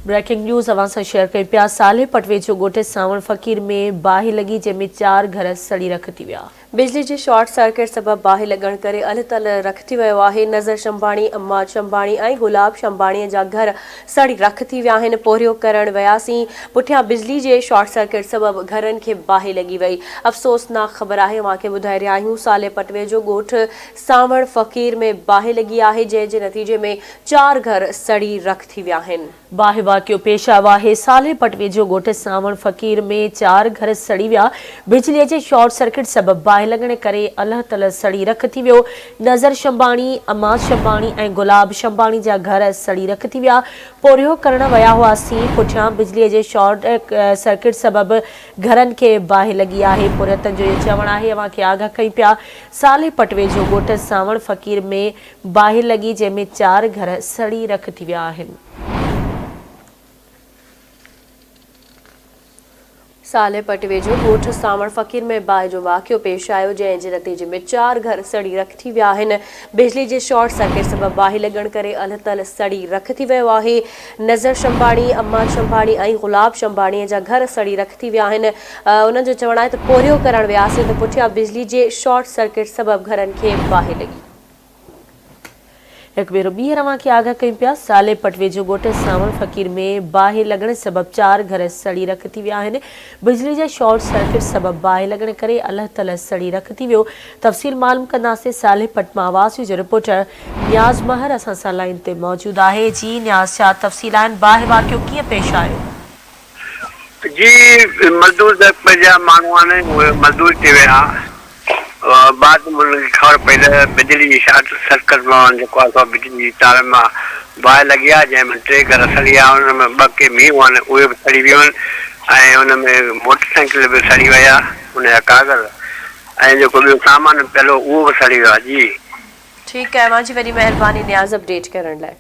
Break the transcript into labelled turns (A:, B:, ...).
A: Breaking news अवां सां share कई पिया। साले पटवे जो ॻोठ सावण फ़कीर में बाहि लगी जंहिंमें 4 घर सड़ी रख थी विया।
B: बिजली जे शॉर्ट सर्किट सबबि बाहि लॻण करे अलतल रख थी वियो आहे। नज़र शंभाणी, अम्मा शंभाणी ऐं गुलाब शंभाणीअ जा घर सड़ी रख थी विया आहिनि। पोरियो करण वियासीं, पुठियां बिजली जे शॉर्ट सर्किट सबबि घरनि खे बाहि लॻी वई। अफ़सोसनाक ख़बर आहे, अव्हांखे ॿुधाए रहिया आहियूं। साले पटवे जो ॻोठ सावण फ़कीर में बाहि लॻी आहे, जंहिं जे नतीजे में 4 घर सड़ी रख थी विया आहिनि।
A: बाहि वाक़ियो पेश आयो आहे। साले पटवे जो ॻोठ सावण फ़कीर में 4 घर सड़ी विया। बिजलीअ जे शॉर्ट सर्किट सबबि बाहि लॻण करे अलह तलह सड़ी रख थी वियो। नज़र शंभाणी, अम्मा शंभाणी ऐं गुलाब शंभाणी जा घर सड़ी रख थी विया। पोरियो करण विया हुआसीं, पुठियां बिजलीअ जे शॉर्ट सर्किट सबबि घरनि खे बाहि लॻी आहे। पुरियतनि जो इहो चवणु आहे। अव्हांखे आगाह कई पिया। साले पटवे जो ॻोठ सावण फ़कीर में बाहि लॻी, जंहिंमें 4 घर सड़ी रख थी विया आहिनि।
B: साले पटवे जो ॻोठ सावण फ़कीर में बाहि जो वाक़ियो पेश आयो, जंहिं जे नतीजे में 4 घर सड़ी रख थी विया आहिनि। बिजली जे शॉर्ट सर्किट सबबि बाहि लॻण करे अलतल सड़ी रख थी वियो आहे। नज़र शंभाणी, अम्मा शंभाणी ऐं गुलाब शंभाणीअ जा घर सड़ी रख थी विया आहिनि। उन्हनि जो चवणु आहे त पोरियो करण वियासीं त पुठियां बिजली जे शॉर्ट सर्किट सबबि घरनि खे बाहि लॻी।
A: एक भेरो ॿीहर अव्हांखे आगाह कयूं पिया। साले पटवे जो ॻोठ सावण फ़कीर में बाहि लॻण सबबि 4 घर सड़ी रख थी विया आहिनि। बिजली जे शॉर्ट सर्किट सबबि बाहि लॻण करे अलह तलह सड़ी रख थी वियो। तफ़सील मालूम कंदासीं। साले पट मां आवाज़ जो रिपोर्टर न्याज़ महर असां सां लाइन ते मौजूदु आहे। जी न्याज़, छा तफ़सील आहिनि? बाहि वाक़ियो कीअं पेश आयो?
C: जी, मज़दूर दफ़्तर जा माण्हू आहिनि, उहे मज़दूर थी विया। बाद में उन्हनि खे ख़बर पई त बिजली जी शॉर्ट सर्किट मां जेको आहे बिजली जी तार मां बाहि लॻी आहे, जंहिंमें 3 घर सड़ी विया। हुन में 2 के मींहं आहिनि, उहे बि सड़ी वियूं आहिनि ऐं हुन में मोटरसाइकिल बि सड़ी विया, हुनजा कागर ऐं जेको ॿियो सामान पियल उहो बि सड़ी वियो आहे। जी
B: ठीकु आहे, मुंहिंजी वॾी महिरबानी न्याज़ अपडेट करण लाइ।